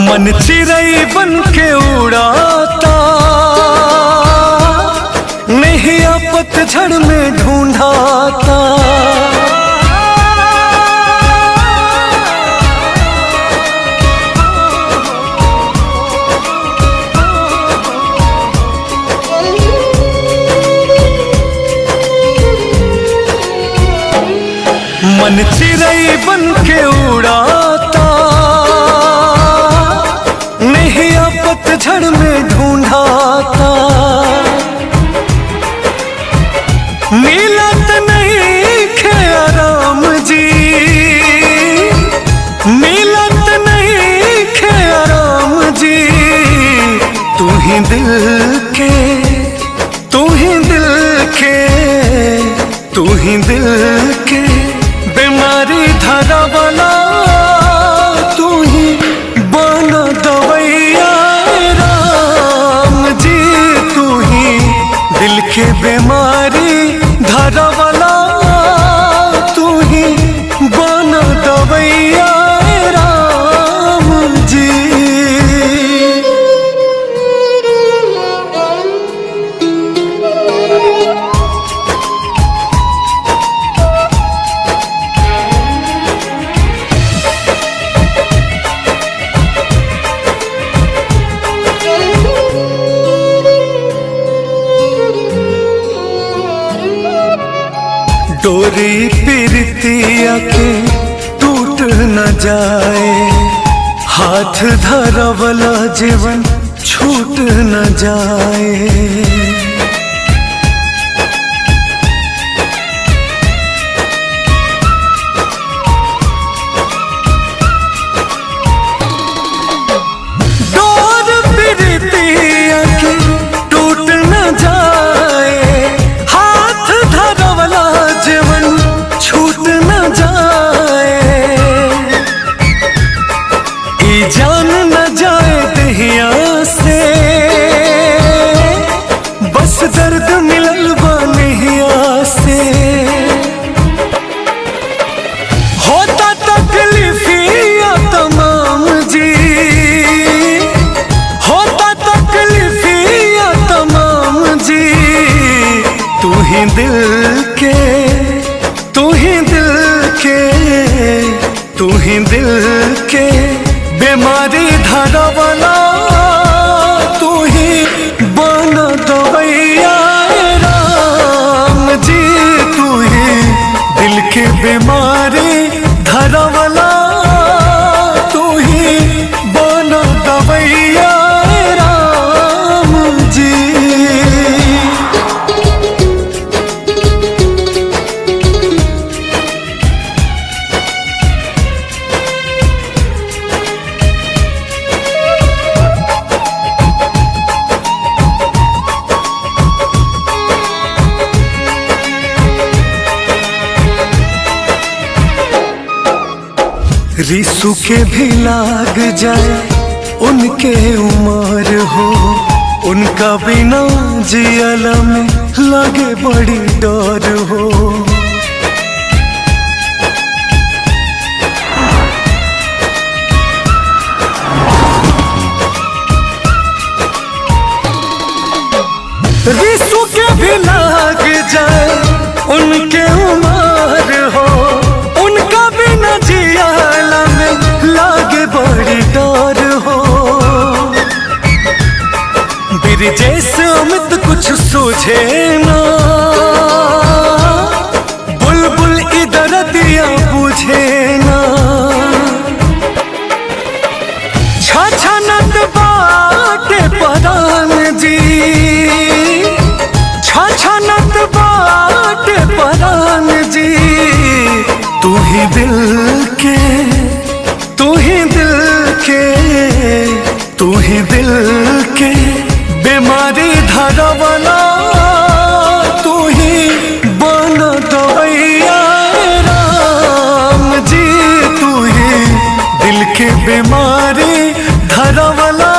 मन चिड़ै बन के उड़ाता, नैया पतझड़ में ढूंढाता। मन चिड़ै बन के उड़ाता, पतझड़ में ढूंढाता। मिलत नहीं खे आराम जी, मिलत नहीं खे आराम जी। तू ही दिल के, तू ही दिल के, तू ही दिल के बीमारी धरा वाला। तू ही बना दवैया दिल के बीमारी धरा वाला। तू ही बना दवैया राम जी। डोरी पीरतिया के टूट न जाए, हाथ धरा वाला जीवन छूट न जाए। डोर पीरतिया के टूट न जाए, हाथ धरा वाला जीवन छूट न जाए। ई जान न जाए दहिया से, बस दर्द मिलल बा नहिया से। होता तकलीफिया तमाम जी, होता तकलीफिया तमाम जी। तू ही दिल के, तू ही दिल के, तू ही दिल के बीमारी धरा वाला। तू ही बना दवैया राम जी। तू ही दिल के बीमारी धरा वाला। तू ही बना दवैया राम जी। रिसु के भी लाग जाए उनके उम्र हो, उनका बिना जियला में लगे बड़ी डर हो। रिसु के भी लाग जाए उनके उम्र हो, उनका बिना जियला में लागे बड़ी डर हो। ब्रिजेश अमित कुछ सूझे ना, बुलबुल इधर दिया बुझे ना। छछनत बाटे परान जी, छछनत बाटे परान जी। तू ही दिल के, तू ही दिल के, तू ही दिल के धरवला तू ही बन दवैया राम जी, तू ही दिल के बीमारी धरवला